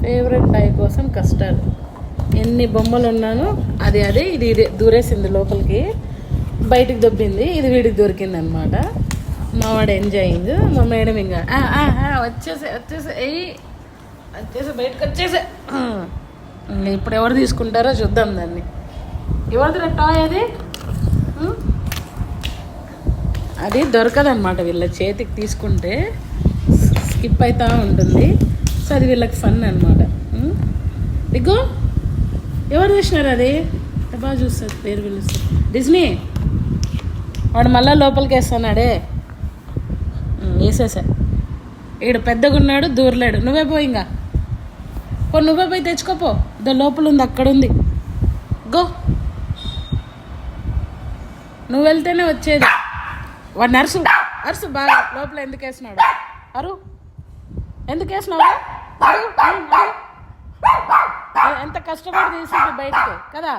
Favourite toy కోసం custard. ఎన్ని బొమ్మలు ఉన్నాను అది అదే ఇది దూరేసింది లోపలికి, బయటికి దొబ్బింది. ఇది వీడికి దొరికింది అనమాట. మావాడు ఎంజాయింగ్. మా మేడం ఇంకా వచ్చేసే బయటకు వచ్చేసే. ఇప్పుడు ఎవరు తీసుకుంటారో చూద్దాం దాన్ని. ఎవరిది టాయ్ అది? అది దొరకదనమాట వీళ్ళ చేతికి, తీసుకుంటే స్కిప్ అవుతూ ఉంటుంది. సో అది వీళ్ళకి ఫన్ అనమాట. ఇగో ఎవరు చూసినారు అది? బాగా చూస్తారు, పేరు పిలుస్తారు. డిజ్నీ వాడు మళ్ళీ లోపలికి వేస్తున్నాడే. వేసేసా. ఈడు పెద్దగా ఉన్నాడు, దూరలేడు. నువ్వే పో, ఇంకా నువ్వే పోయి తెచ్చుకోపో. లోపల ఉంది, అక్కడ ఉంది. గో, నువ్వు వెళ్తేనే వచ్చేది. వాడు అరుసు బాగా. లోపల ఎందుకు వేసినాడు? ఎందుకు వేసినావు? ఎంత కష్టపడి తీసింది బయటికి కదా.